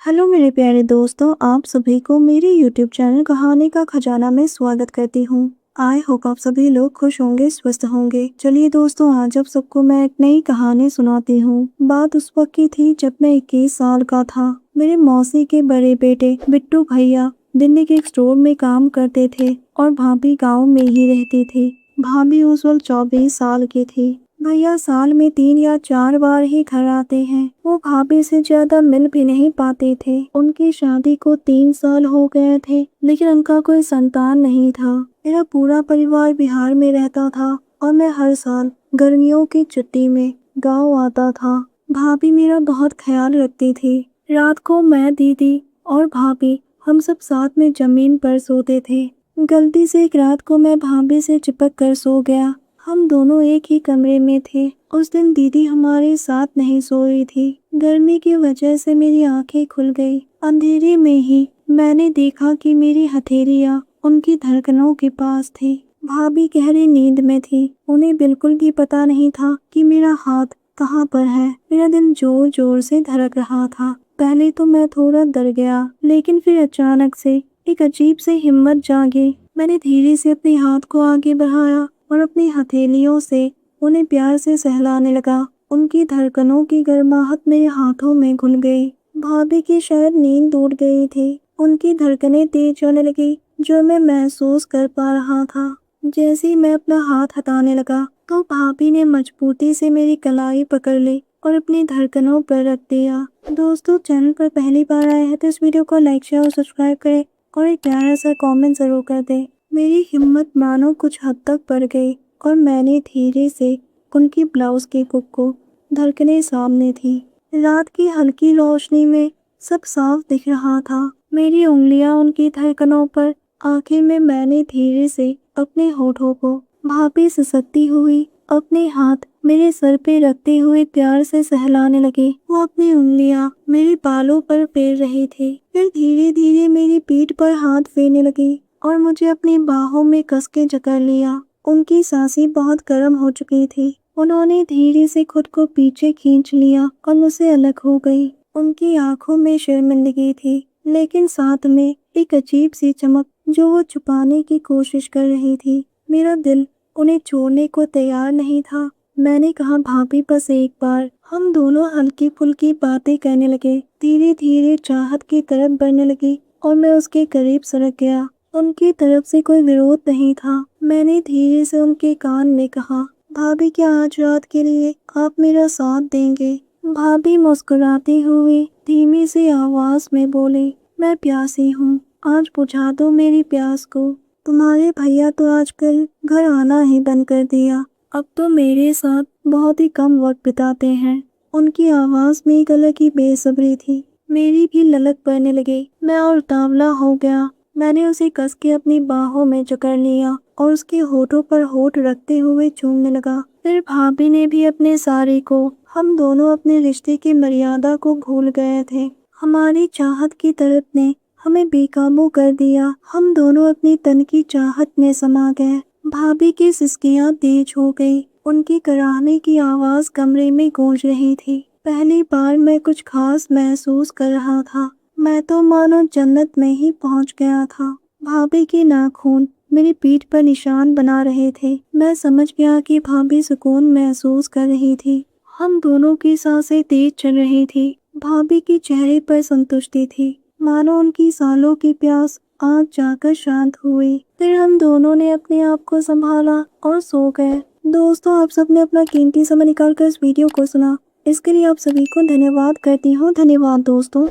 Hello मेरे प्यारे दोस्तों, आप सभी को मेरे यूट्यूब चैनल कहानी का खजाना में स्वागत करती हूँ। आई होप आप सभी लोग खुश होंगे, स्वस्थ होंगे। चलिए दोस्तों, आज आप सबको मैं एक नई कहानी सुनाती हूँ। बात उस वक्त की थी जब मैं 21 साल का था। मेरे मौसी के बड़े बेटे बिट्टू भैया दिल्ली के एक स्टोर में काम करते थे और भाभी गाँव में ही रहती थी। भाभी उस वक्त 24 साल की थी। भैया साल में 3 या 4 बार ही घर आते हैं। वो भाभी से ज्यादा मिल भी नहीं पाते थे। उनकी शादी को 3 साल हो गए थे, लेकिन उनका कोई संतान नहीं था। मेरा पूरा परिवार बिहार में रहता था और मैं हर साल गर्मियों की छुट्टी में गांव आता था। भाभी मेरा बहुत ख्याल रखती थी। रात को मैं, दीदी और भाभी हम सब साथ में जमीन पर सोते थे। गलती से एक रात को मैं भाभी से चिपक कर सो गया। हम दोनों एक ही कमरे में थे। उस दिन दीदी हमारे साथ नहीं सो रही थी। गर्मी की वजह से मेरी आंखें खुल गई। अंधेरे में ही मैंने देखा कि मेरी हथेलियां उनकी धड़कनों के पास थी। भाभी गहरी नींद में थी। उन्हें बिल्कुल भी पता नहीं था कि मेरा हाथ कहाँ पर है। मेरा दिल जोर जोर से धड़क रहा था। पहले तो मैं थोड़ा डर गया, लेकिन फिर अचानक से एक अजीब सी हिम्मत जागी। मैंने धीरे से अपने हाथ को आगे बढ़ाया और अपनी हथेलियों से उन्हें प्यार से सहलाने लगा। उनकी धड़कनों की गर्माहट मेरे हाथों में घुल गई। भाभी की शायद नींद टूट गई थी। उनकी धड़कनें तेज होने लगी, जो मैं महसूस कर पा रहा था। जैसे ही मैं अपना हाथ हटाने लगा तो भाभी ने मजबूती से मेरी कलाई पकड़ ली और अपनी धड़कनों पर रख दिया। दोस्तों, चैनल पर पहली बार आए हैं तो इस वीडियो को लाइक, शेयर और सब्सक्राइब करें और एक प्यारा सा कमेंट जरूर कर दें। मेरी हिम्मत मानो कुछ हद तक बढ़ गई और मैंने धीरे से उनकी ब्लाउज की हुक को धड़कने सामने थी। रात की हल्की रोशनी में सब साफ दिख रहा था। मेरी उंगलियां उनकी धड़कनों पर। आखिर में मैंने धीरे से अपने होठों को भाभी सिसकती हुई अपने हाथ मेरे सर पे रखते हुए प्यार से सहलाने लगे। वो अपनी उंगलियां मेरे बालों पर फेर रही थी, फिर धीरे धीरे मेरी पीठ पर हाथ फेरने लगी और मुझे अपनी बाहों में कस के जकड़ लिया। उनकी सांसें बहुत गर्म हो चुकी थी। उन्होंने धीरे से खुद को पीछे खींच लिया और मुझसे अलग हो गई। उनकी आंखों में शर्मिंदगी थी, लेकिन साथ में एक अजीब सी चमक जो वो छुपाने की कोशिश कर रही थी। मेरा दिल उन्हें छोड़ने को तैयार नहीं था। मैंने कहा, भाभी बस एक बार। हम दोनों हल्की फुल्की बातें करने लगे। धीरे धीरे चाहत की तरफ बढ़ने लगी और मैं उसके करीब सरक गया। उनकी तरफ से कोई विरोध नहीं था। मैंने धीरे से उनके कान में कहा, भाभी क्या आज रात के लिए आप मेरा साथ देंगे? भाभी मुस्कुराती हुई धीमी सी आवाज में बोली, मैं प्यासी हूँ, आज बुझा दो मेरी प्यास को। तुम्हारे भैया तो आजकल घर आना ही बंद कर दिया। अब तो मेरे साथ बहुत ही कम वक्त बिताते हैं। उनकी आवाज में एक अलग ही बेसब्री थी। मेरी भी ललक पड़ने लगी। मैं और उतावला हो गया। मैंने उसे कस के अपनी बाहों में जकड़ लिया और उसके होठों पर होठ रखते हुए चूमने लगा। फिर भाभी ने भी अपने सारे को। हम दोनों अपने रिश्ते की मर्यादा को भूल गए थे। हमारी चाहत की तरफ ने हमें बेकाबू कर दिया। हम दोनों अपनी तन की चाहत में समा गए। भाभी की सिसकियां तेज हो गई। उनकी कराहने की आवाज कमरे में गूंज रही थी। पहली बार मैं कुछ खास महसूस कर रहा था। मैं तो मानो जन्नत में ही पहुंच गया था। भाभी के नाखून मेरी पीठ पर निशान बना रहे थे। मैं समझ गया कि भाभी सुकून महसूस कर रही थी। हम दोनों की सांसें तेज चल रही थी। भाभी के चेहरे पर संतुष्टि थी, मानो उनकी सालों की प्यास आज जाकर शांत हुई। फिर हम दोनों ने अपने आप को संभाला और सो गए। दोस्तों, आप सबने अपना कीमती समय निकाल कर इस वीडियो को सुना, इसके लिए आप सभी को धन्यवाद करती हूँ। धन्यवाद दोस्तों।